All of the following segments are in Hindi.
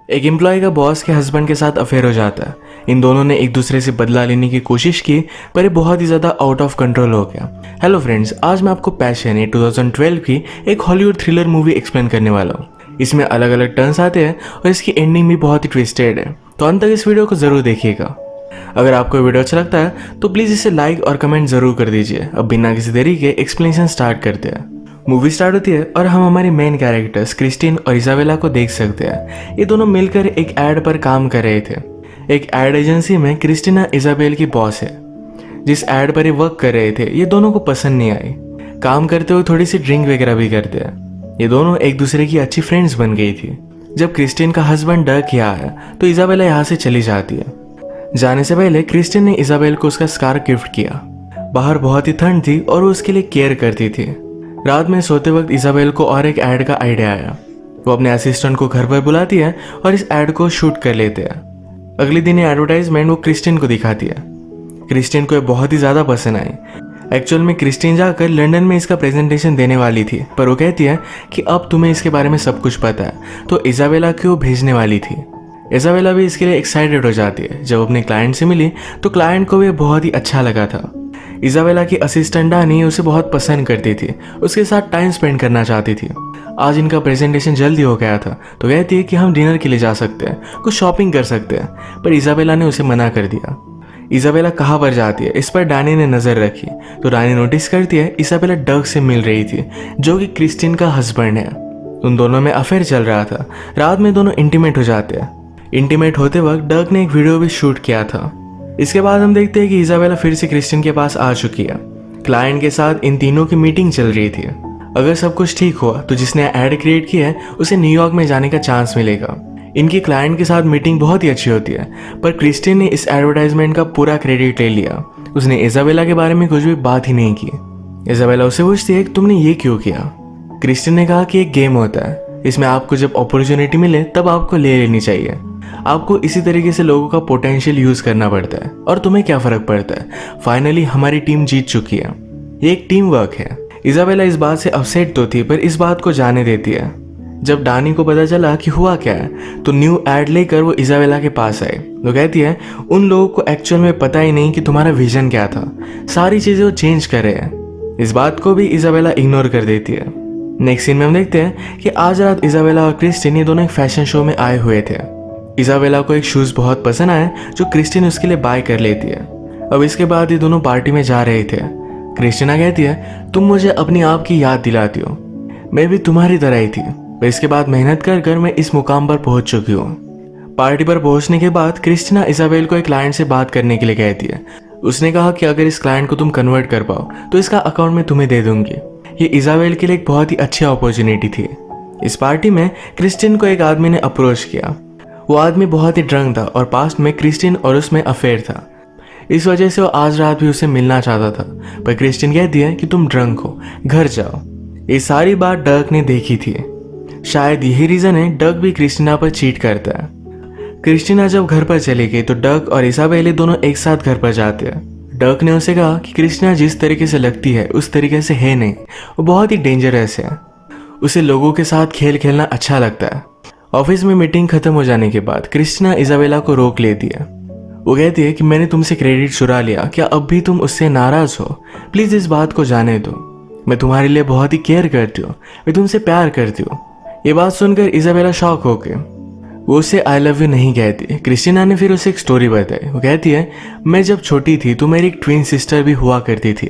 एक एम्प्लॉय का बॉस के हस्बैंड के साथ अफेयर हो जाता है। इन दोनों ने एक दूसरे से बदला लेने की कोशिश की, पर ये बहुत ही ज़्यादा आउट ऑफ कंट्रोल हो गया। हेलो फ्रेंड्स, आज मैं आपको पैशन ये 2012 की एक हॉलीवुड थ्रिलर मूवी एक्सप्लेन करने वाला हूँ। इसमें अलग अलग टर्न्स आते हैं और इसकी एंडिंग भी बहुत ही ट्विस्टेड है, तो अंत तक इस वीडियो को ज़रूर देखिएगा। अगर आपको वीडियो अच्छा लगता है तो प्लीज़ इसे लाइक और कमेंट ज़रूर कर दीजिए। अब बिना किसी देरी के एक्सप्लेनेशन स्टार्ट करते हैं। मूवी स्टार्ट होती है और हम हमारे मेन कैरेक्टर्स क्रिस्टीन और इजाबेला को देख सकते हैं। ये दोनों मिलकर एक एड पर काम कर रहे थे। एक एड एजेंसी में क्रिस्टीना इजाबेल की बॉस है। जिस एड पर ये वर्क कर रहे थे ये दोनों को पसंद नहीं आई। काम करते हुए थोड़ी सी ड्रिंक वगैरह भी करते हैं। ये दोनों एक दूसरे की अच्छी फ्रेंड्स बन गई थी। जब क्रिस्टीन का हस्बैंड डक यहाँ है तो इजाबेला यहाँ से चली जाती है। जाने से पहले क्रिस्टीन ने इजाबेल को उसका स्कार्फ गिफ्ट किया। बाहर बहुत ही ठंड थी और वो उसके लिए केयर करती थी। रात में सोते वक्त इजाबेल को और एक ऐड का आइडिया आया। वो अपने असिस्टेंट को घर पर बुलाती है और इस ऐड को शूट कर लेते हैं। अगले दिन ये एडवर्टाइजमेंट वो क्रिस्टीन को दिखाती है। क्रिस्टीन को ये बहुत ही ज़्यादा पसंद आई। एक्चुअल में क्रिस्टीन जाकर लंदन में इसका प्रेजेंटेशन देने वाली थी, पर वो कहती है कि अब तुम्हें इसके बारे में सब कुछ पता है, तो इजाबेला क्यों भेजने वाली थी। इजाबेला भी इसके लिए एक्साइटेड हो जाती है। जब अपने क्लाइंट से मिली तो क्लाइंट को भी बहुत ही अच्छा लगा था। इजाबेला की असिस्टेंट डानी उसे बहुत पसंद करती थी, उसके साथ टाइम स्पेंड करना चाहती थी। आज इनका प्रेजेंटेशन जल्दी हो गया था तो कहती है कि हम डिनर के लिए जा सकते हैं, कुछ शॉपिंग कर सकते हैं, पर इजाबेला ने उसे मना कर दिया। इजाबेला कहाँ पर जाती है इस पर डानी ने नज़र रखी तो डानी नोटिस करती है इजाबेला डक से मिल रही थी, जो कि क्रिस्टीन का हस्बैंड है। उन दोनों में अफेयर चल रहा था। रात में दोनों इंटीमेट हो जाते हैं। इंटीमेट होते वक्त डक ने एक वीडियो भी शूट किया था। इसके बाद हम देखते हैं कि इजाबेला फिर से क्रिस्टीन के पास आ चुकी है। क्लाइंट के साथ इन तीनों की मीटिंग चल रही थी। अगर सब कुछ ठीक हुआ तो जिसने ऐड क्रिएट किया है उसे न्यूयॉर्क में जाने का चांस मिलेगा। इनकी क्लाइंट के साथ मीटिंग बहुत ही अच्छी होती है, पर क्रिस्टीन ने इस एडवर्टाइजमेंट का पूरा क्रेडिट ले लिया। उसने इजाबेला के बारे में कुछ भी बात ही नहीं की। इजाबेला उसे पूछती है कि तुमने ये क्यों किया। क्रिस्टीन ने कहा कि एक गेम होता है, इसमें आपको जब अपॉर्चुनिटी मिले तब आपको ले लेनी चाहिए। आपको इसी तरीके से लोगों का पोटेंशियल यूज करना पड़ता है, और तुम्हें क्या फर्क पड़ता है। फाइनली हमारी टीम जीत चुकी है। ये एक टीम वर्क है। इजाबेला इस बात से अपसेट तो थी, पर इस बात को जाने देती है। जब डानी को पता चला कि हुआ क्या है तो न्यू एड लेकर वो इजाबेला के पास आई। वो कहती है उन लोगों को एक्चुअल में पता ही नहीं कि तुम्हारा विजन क्या था, सारी चीजें वो चेंज कर रहे हैं। इस बात को भी इजाबेला इग्नोर कर देती है। नेक्स्ट सीन में हम देखते हैं कि आज रात इजाबेला और क्रिस्टीन ये दोनों एक फैशन शो में आए हुए थे। इजाबेला को एक शूज बहुत पसंद आए जो क्रिस्टीन उसके लिए बाय कर लेती है। अब इसके बाद ये दोनों पार्टी में जा रहे थे। क्रिस्टीना कहती है तुम मुझे अपनी आप की याद दिलाती हो, मैं भी तुम्हारी तरह ही थी, पर इसके बाद मेहनत कर कर मैं इस मुकाम पर पहुंच चुकी हूँ। पार्टी पर पहुंचने के बाद क्रिस्टीना इजाबेल को एक क्लाइंट से बात करने के लिए कहती है। उसने कहा कि अगर इस क्लाइंट को तुम कन्वर्ट कर पाओ तो इसका अकाउंट मैं तुम्हें दे दूंगी। ये इजाबेल के लिए एक बहुत ही अच्छी अपॉर्चुनिटी थी। इस पार्टी में क्रिस्टीन को एक आदमी ने अप्रोच किया। वो आदमी बहुत ही ड्रंक था और पास्ट में क्रिस्टीन और उसमें अफेयर था। इस वजह से वो आज रात भी उसे मिलना चाहता था, पर क्रिस्टीन कहती है कि तुम ड्रंक हो, घर जाओ। ये सारी बात डक ने देखी थी। शायद यही रीजन है डक भी क्रिस्टीना पर चीट करता है। क्रिस्टीना जब घर पर चली गई तो डक और इसाबेल दोनों एक साथ घर पर जाते हैं। डक ने उसे कहा कि क्रिस्टीना जिस तरीके से लगती है उस तरीके से है नहीं, वो बहुत ही डेंजरस है। उसे लोगों के साथ खेल खेलना अच्छा लगता है। ऑफिस में मीटिंग खत्म हो जाने के बाद क्रिस्टीना इजाबेला को रोक लेती है। वो कहती है कि मैंने तुमसे क्रेडिट चुरा लिया, क्या अब भी तुम उससे नाराज हो? प्लीज इस बात को जाने दो। मैं तुम्हारे लिए बहुत ही केयर करती हूँ, मैं तुमसे प्यार करती हूँ। ये बात सुनकर इजाबेला शॉक हो गई। वो उसे आई लव यू नहीं कहती। क्रिस्टीना ने फिर उसे एक स्टोरी बताई। वो कहती है मैं जब छोटी थी तो मेरी एक ट्विन सिस्टर भी हुआ करती थी।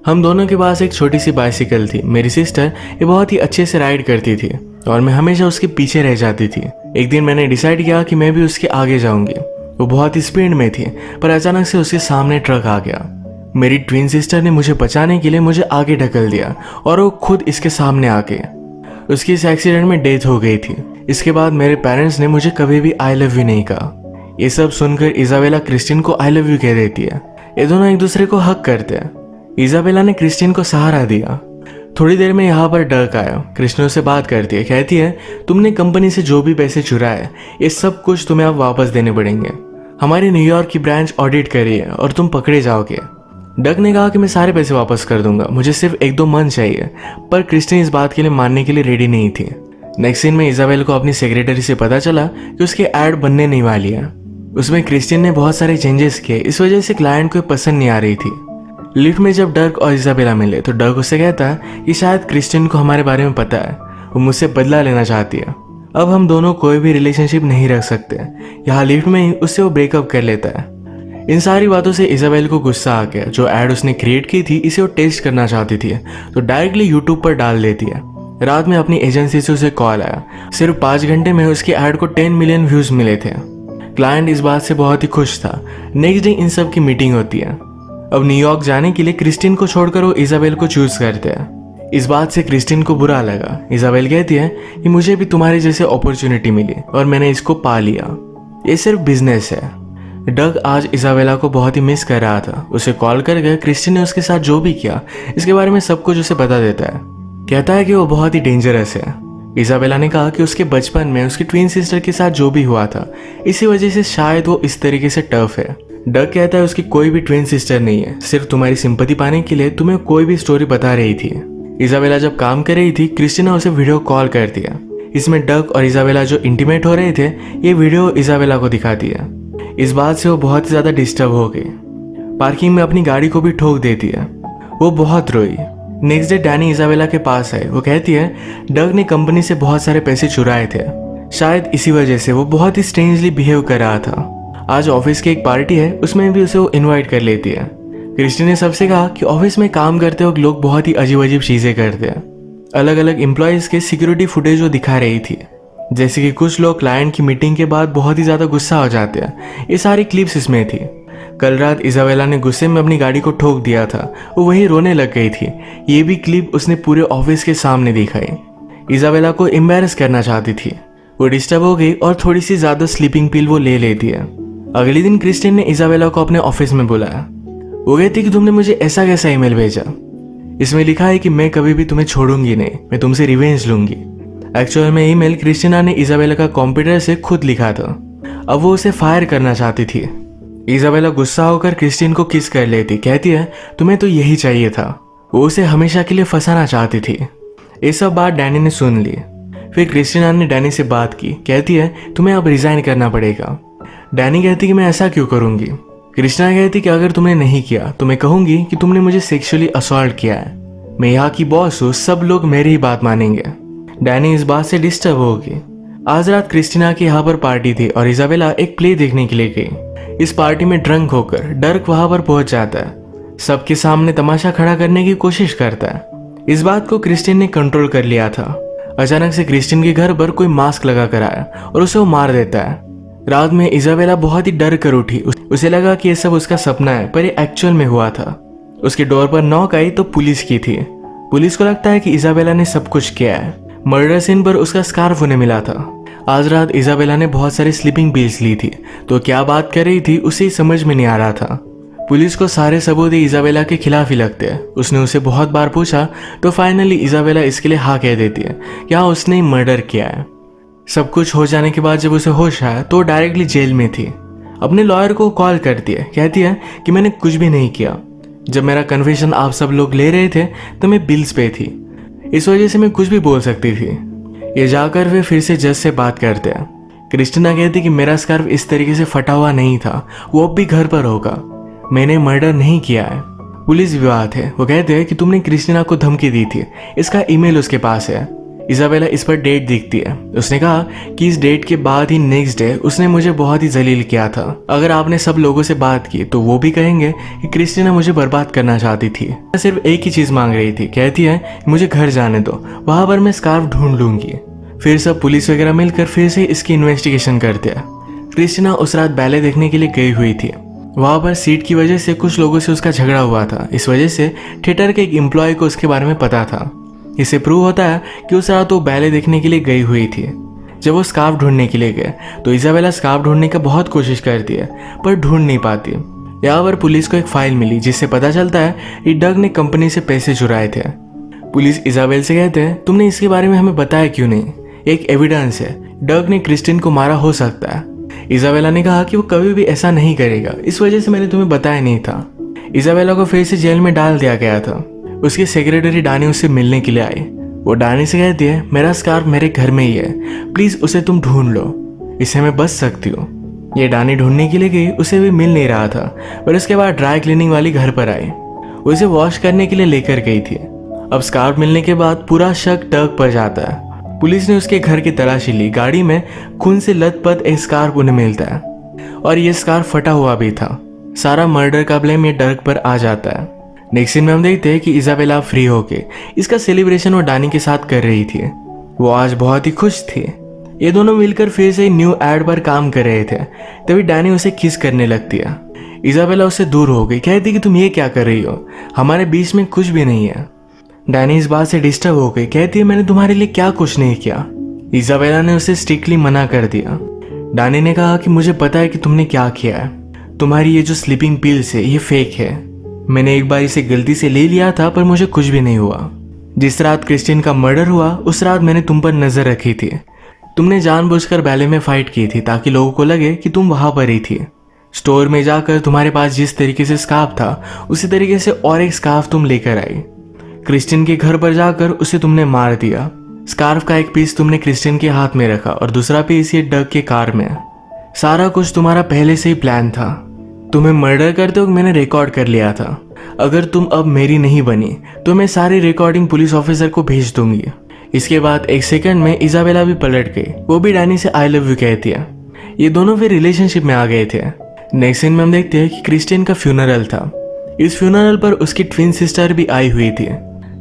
हम दोनों के पास एक छोटी सी बाइसिकल थी। मेरी सिस्टर ये बहुत ही अच्छे से राइड करती थी और मैं हमेशा उसके पीछे रह जाती थी। एक दिन मैंने डिसाइड किया कि मैं भी उसके आगे जाऊंगी। वो बहुत ही स्पीड में थी, पर अचानक से उसके सामने ट्रक आ गया। मेरी ट्विन सिस्टर ने मुझे बचाने के लिए मुझे आगे ढकल दिया और वो खुद इसके सामने आ गए। उसकी इस एक्सीडेंट में डेथ हो गई थी। इसके बाद मेरे पेरेंट्स ने मुझे कभी भी आई लव यू नहीं कहा। ये सब सुनकर इजाबेला क्रिस्टीन को आई लव यू कह देती है। ये दोनों एक दूसरे को हक करते हैं। इजाबेला ने क्रिस्टीन को सहारा दिया। थोड़ी देर में यहाँ पर डक आया। क्रिस्टीन से बात करती है, कहती है तुमने कंपनी से जो भी पैसे चुराए ये सब कुछ तुम्हें अब वापस देने पड़ेंगे। हमारी न्यूयॉर्क की ब्रांच ऑडिट करी है और तुम पकड़े जाओगे। डक ने कहा कि मैं सारे पैसे वापस कर दूंगा, मुझे सिर्फ 1-2 मंथ चाहिए, पर क्रिस्टीन इस बात के लिए मानने के लिए रेडी नहीं थी। नेक्स्ट सीन में इजाबेल को अपनी सेक्रेटरी से पता चला कि उसकी ऐड बनने नहीं वाली है। उसमें क्रिस्टियन ने बहुत सारे चेंजेस किए, इस वजह से क्लाइंट को पसंद नहीं आ रही थी। लिफ्ट में जब डर्क और इजाबेला मिले तो डर्क उससे कहता है कि शायद क्रिस्टियन को हमारे बारे में पता है, वो मुझसे बदला लेना चाहती है। अब हम दोनों कोई भी रिलेशनशिप नहीं रख सकते। यहाँ लिफ्ट में ही उससे वो ब्रेकअप कर लेता है। इन सारी बातों से इजाबेल को गुस्सा आ गया। जो ऐड उसने क्रिएट की थी इसे वो टेस्ट करना चाहती थी, तो डायरेक्टली यूट्यूब पर डाल देती है। रात में अपनी एजेंसी से उसे कॉल आया। सिर्फ 5 घंटे में उसकी ऐड को 10 मिलियन व्यूज मिले थे। क्लाइंट इस बात से बहुत ही खुश था। नेक्स्ट डे इन सब की मीटिंग होती है। अब न्यूयॉर्क जाने के लिए क्रिस्टिन को छोड़कर वो इजाबेल को चूज करते हैं। इस बात से क्रिस्टिन को बुरा लगा। इजाबेल कहती है कि मुझे भी तुम्हारे जैसे अपॉर्चुनिटी मिली और मैंने इसको पा लिया, ये सिर्फ बिजनेस है। डग आज इजाबेला को बहुत ही मिस कर रहा था। उसे कॉल करके क्रिस्टिन ने उसके साथ जो भी किया इसके बारे में सब कुछ उसे बता देता है। कहता है कि वो बहुत ही डेंजरस है। इजाबेला ने कहा कि उसके बचपन में उसकी ट्विन सिस्टर के साथ जो भी हुआ था इसी वजह से शायद वो इस तरीके से टफ है। डग कहता है उसकी कोई भी ट्विन सिस्टर नहीं है, सिर्फ तुम्हारी सिंपैथी पाने के लिए तुम्हें कोई भी स्टोरी बता रही थी। इजाबेला जब काम कर रही थी क्रिस्टिना उसे वीडियो कॉल कर दिया। इसमें डग और इजाबेला जो इंटीमेट हो रहे थे ये वीडियो इजाबेला को दिखाती है। इस बात से वो बहुत ही ज्यादा डिस्टर्ब हो गई। पार्किंग में अपनी गाड़ी को भी ठोक देती है। वो बहुत रोई। नेक्स्ट डे डैनी इजाबेला के पास है। वो कहती है डग ने कंपनी से बहुत सारे पैसे चुराए थे, शायद इसी वजह से वो बहुत ही स्ट्रेंजली बिहेव कर रहा था। आज ऑफिस की एक पार्टी है, उसमें भी उसे वो इन्वाइट कर लेती है। क्रिस्टी ने सबसे कहा कि ऑफिस में काम करते वक्त लोग बहुत ही अजीब अजीब चीजें करते हैं। अलग अलग एम्प्लॉयज के सिक्योरिटी फुटेज वो दिखा रही थी, जैसे कि कुछ लोग क्लाइंट की मीटिंग के बाद बहुत ही ज्यादा गुस्सा हो जाते हैं। ये सारी क्लिप्स इसमें थी। कल रात इजाबेला ने गुस्से में अपनी गाड़ी को ठोक दिया था, वो वही रोने लग गई थी। ये भी क्लिप उसने पूरे ऑफिस के सामने दिखाई। इजाबेला को एम्बैरस करना चाहती थी। वो डिस्टर्ब हो गई और थोड़ी सी ज्यादा स्लीपिंग पिल वो ले लेती है। अगले दिन क्रिस्टिन ने इजाबेला को अपने ऑफिस में बुलाया। वो कहती कि तुमने मुझे ऐसा कैसा ईमेल भेजा, इसमें लिखा है कि मैं कभी भी तुम्हें छोड़ूंगी नहीं, मैं तुमसे रिवेंज लूंगी। एक्चुअल में ईमेल क्रिस्टिना ने इजाबेला का कंप्यूटर से खुद लिखा था। अब वो उसे फायर करना चाहती थी। इजाबेला गुस्सा होकर क्रिस्टिन को किस कर लेती। कहती है तुम्हें तो यही चाहिए था। वो उसे हमेशा के लिए फंसाना चाहती थी। ये सब बात डैनी ने सुन ली। फिर क्रिस्टिना ने डैनी से बात की। कहती है तुम्हें अब रिजाइन करना पड़ेगा। डैनी कहती कि मैं ऐसा क्यों करूंगी। क्रिस्टिना कहती कि अगर तुमने नहीं किया तो मैं कहूंगी कि तुमने मुझे सेक्सुअली असॉल्ट किया है। मैं यहाँ की बॉस हूँ, सब लोग मेरी ही बात मानेंगे। डैनी इस बात से डिस्टर्ब होगी। आज रात क्रिस्टिना की यहाँ पर पार्टी थी और इजाबेला एक प्ले देखने के लिए गई। इस पार्टी में ड्रंक होकर डर्क वहां पर पहुंच जाता है। सबके सामने तमाशा खड़ा करने की कोशिश करता है। इस बात को क्रिस्टिन ने कंट्रोल कर लिया था। अचानक से क्रिस्टिन के घर पर कोई मास्क लगा कर आया और उसे वो मार देता है। रात में इजाबेला बहुत ही डर कर उठी। उसे लगा कि ये सब उसका सपना है, पर ये एक्चुअल में हुआ था। उसके डोर पर नॉक आई तो पुलिस की थी। पुलिस को लगता है कि इजाबेला ने सब कुछ किया है। मर्डर सीन पर उसका स्कार्फ उन्हें मिला था। आज रात इजाबेला ने बहुत सारी स्लीपिंग पिल्स ली थी, तो क्या बात कर रही थी उसे समझ में नहीं आ रहा था। पुलिस को सारे सबूत इजाबेला के खिलाफ ही लगते हैं। उसने उसे बहुत बार पूछा तो फाइनली इजाबेला इसके लिए हाँ कह देती है कि हाँ उसने ही मर्डर किया है। सब कुछ हो जाने के बाद जब उसे होश आया तो डायरेक्टली जेल में थी। अपने लॉयर को कॉल करती है। कहती है कि मैंने कुछ भी नहीं किया। जब मेरा कन्फेशन आप सब लोग ले रहे थे तो मैं बिल्स पे थी, इस वजह से मैं कुछ भी बोल सकती थी। ये जाकर वे फिर से जज से बात करते हैं। क्रिस्टिना कहती कि मेरा स्कार्फ इस तरीके से फटा हुआ नहीं था, वो अब भी घर पर होगा, मैंने मर्डर नहीं किया है। पुलिस विवाद है। वो कहते हैं कि तुमने क्रिस्टिना को धमकी दी थी, इसका ईमेल उसके पास है। इजाबेला इस पर डेट दिखती है। उसने कहा कि इस डेट के बाद ही नेक्स्ट डे उसने मुझे बहुत ही जलील किया था। अगर आपने सब लोगों से बात की तो वो भी कहेंगे कि क्रिस्टिना मुझे बर्बाद करना चाहती थी। मैं सिर्फ एक ही चीज मांग रही थी। कहती है मुझे घर जाने दो, वहां पर मैं स्कार्फ ढूंढ लूंगी। फिर सब पुलिस वगैरह मिलकर फिर से इसकी इन्वेस्टिगेशन करते हैं। क्रिस्टिना उस रात बैले देखने के लिए गई हुई थी। वहां पर सीट की वजह से कुछ लोगों से उसका झगड़ा हुआ था। इस वजह से थिएटर के एक एम्प्लॉय को उसके बारे में पता था। इससे प्रूव होता है कि उस रात वो बैले देखने के लिए गई हुई थी। जब वो स्कार्फ ढूंढने के लिए गए तो इजाबेला स्कार्फ ढूंढने का बहुत कोशिश करती है पर ढूंढ नहीं पाती। यहाँ पर पुलिस को एक फाइल मिली जिससे पता चलता है कि डग ने कंपनी से पैसे चुराए थे। पुलिस इजाबेल से कहते हैं तुमने इसके बारे में हमें बताया क्यों नहीं, एक एविडेंस है, डग ने क्रिस्टिन को मारा हो सकता है। इजाबेला ने कहा कि वो कभी भी ऐसा नहीं करेगा, इस वजह से मैंने तुम्हें बताया नहीं था। इजाबेला को फिर से जेल में डाल दिया गया था। उसकी सेक्रेटरी डानी उससे मिलने के लिए आई। वो डैनी से कहती है, मेरा स्कार्फ मेरे घर में ही है, प्लीज उसे तुम ढूंढ लो, इससे मैं बच सकती हूँ। ये डैनी ढूंढने के लिए गई, उसे भी मिल नहीं रहा था। पर उसके बाद ड्राई क्लीनिंग वाली घर पर आई, उसे वॉश करने के लिए लेकर गई थी। अब स्कार्फ मिलने के बाद पूरा शक डर्क पर जाता है। पुलिस ने उसके घर की तलाशी ली, गाड़ी में खून से लथपथ एक स्कार्फ उन्हें मिलता है और ये स्कार्फ फटा हुआ भी था। सारा मर्डर का ब्लेम ये डर्क पर आ जाता है। नेक्स्ट सीन में हम देखते हैं कि इजाबेला फ्री होके इसका सेलिब्रेशन वो डैनी के साथ कर रही थी। वो आज बहुत ही खुश थी। ये दोनों मिलकर फिर से न्यू एड पर काम कर रहे थे। तभी डैनी उसे किस करने लगती है। इजाबेला उससे दूर हो गई, कहती कि तुम ये क्या कर रही हो, हमारे बीच में कुछ भी नहीं है। डैनी इस बात से डिस्टर्ब हो गई, कहती है मैंने तुम्हारे लिए क्या कुछ नहीं किया। इजाबेला ने उसे स्ट्रिक्टली मना कर दिया। डैनी ने कहा कि मुझे पता है कि तुमने क्या किया है, तुम्हारी ये जो स्लीपिंग पिल्स है ये फेक है। मैंने एक बार इसे गलती से ले लिया था पर मुझे कुछ भी नहीं हुआ। जिस रात क्रिस्टिन का मर्डर हुआ उस रात मैंने तुम पर नजर रखी थी। तुमने जानबूझकर बैले में फाइट की थी ताकि लोगों को लगे कि तुम वहां पर ही थी। स्टोर में जाकर तुम्हारे पास जिस तरीके से स्कार्फ था उसी तरीके से और एक स्कार्फ तुम लेकर आई। क्रिस्टिन के घर पर जाकर उसे तुमने मार दिया। स्कार्फ का एक पीस तुमने क्रिस्टिन के हाथ में रखा और दूसरा पीस ये डग के कार में। सारा कुछ तुम्हारा पहले से ही प्लान था। तुम्हें मर्डर करते वक्त मैंने रिकॉर्ड कर लिया था। अगर तुम अब मेरी नहीं बनी तो मैं सारी रिकॉर्डिंग पुलिस ऑफिसर को भेज दूंगी। इसके बाद एक सेकंड में इजाबेला भी पलट गई, वो भी डैनी से आई लव यू कहती है। ये दोनों फिर रिलेशनशिप में आ गए थे। नेक्स्ट सीन में हम देखते हैं कि क्रिस्टिन का फ्यूनरल था। इस फ्यूनरल पर उसकी ट्विन सिस्टर भी आई हुई थी।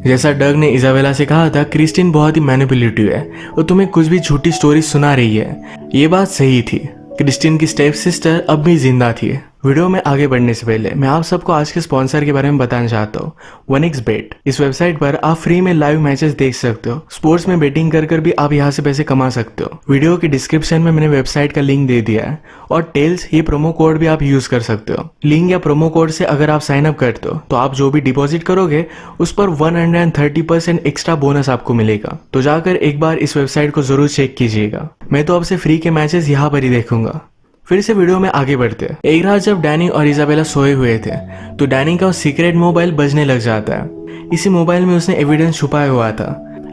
जैसा डग ने इजाबेला से कहा था, क्रिस्टिन बहुत ही मैनिपुलेटिव है, वो तुम्हें कुछ भी झूठी स्टोरी सुना रही है। ये बात सही थी। क्रिस्टिन की स्टेप सिस्टर अब भी जिंदा थी। वीडियो में आगे बढ़ने से पहले मैं आप सबको आज के स्पॉन्सर के बारे में बताना चाहता हूँ, 1xBet। इस वेबसाइट पर आप फ्री में लाइव मैचेस देख सकते हो। स्पोर्ट्स में बेटिंग कर भी आप यहाँ से पैसे कमा सकते हो। वीडियो के डिस्क्रिप्शन में मैंने वेबसाइट का लिंक दे दिया है और टेल्स ये प्रोमो कोड भी आप यूज कर सकते हो। लिंक या प्रोमो कोड से अगर आप साइन अप करते हो तो आप जो भी डिपॉजिट करोगे उस पर 130% एक्स्ट्रा बोनस आपको मिलेगा। तो जाकर एक बार इस वेबसाइट को जरूर चेक कीजिएगा। मैं तो अब से फ्री के मैचेस यहाँ पर ही देखूंगा। फिर से वीडियो में आगे बढ़ते हैं। एक रात जब डैनी और इजाबेला सोए हुए थे तो डैनी का सीक्रेट मोबाइल बजने लग जाता है। इसी मोबाइल में उसने एविडेंस छुपाया हुआ था।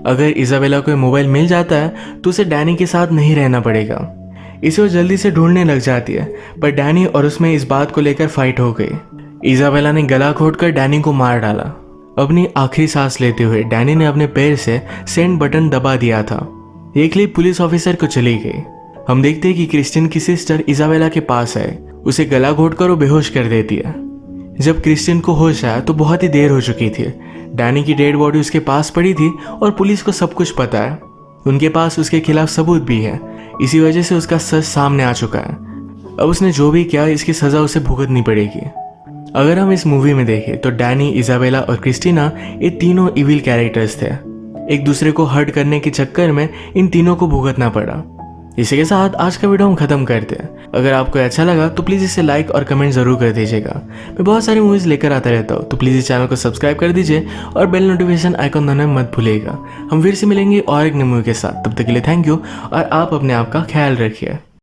अगर इजाबेला को मोबाइल मिल जाता है तो उसे डैनी के साथ नहीं रहना पड़ेगा। इसे वो जल्दी से ढूंढने लग जाती है, पर डैनी और उसमें इस बात को लेकर फाइट हो गई। इजाबेला ने गला घोटकर डैनी को मार डाला। अपनी आखिरी सांस लेते हुए डैनी ने अपने पैर से सेंड बटन दबा दिया था। ये क्लिप पुलिस ऑफिसर को चली गई। हम देखते हैं कि क्रिस्टिन की सिस्टर इजाबेला के पास आए, उसे गला घोटकर वो बेहोश कर देती है। जब क्रिस्टिन को होश आया तो बहुत ही देर हो चुकी थी। डैनी की डेड बॉडी उसके पास पड़ी थी और पुलिस को सब कुछ पता है। उनके पास उसके खिलाफ सबूत भी है, इसी वजह से उसका सच सामने आ चुका है। अब उसने जो भी किया इसकी सजा उसे भुगतनी पड़ेगी। अगर हम इस मूवी में देखें तो डैनी, इजाबेला और क्रिस्टीना ये तीनों इविल कैरेक्टर्स थे। एक दूसरे को हर्ट करने के चक्कर में इन तीनों को भुगतना पड़ा। इसी के साथ आज का वीडियो हम खत्म करते हैं। अगर आपको अच्छा लगा तो प्लीज़ इसे लाइक और कमेंट जरूर कर दीजिएगा। मैं बहुत सारी मूवीज़ लेकर आता रहता हूँ, तो प्लीज़ इस चैनल को सब्सक्राइब कर दीजिए और बेल नोटिफिकेशन आइकन दबाना मत भूलिएगा। हम फिर से मिलेंगे और एक नई मूवी के साथ। तब तक के लिए थैंक यू और आप अपने आप का ख्याल रखिए।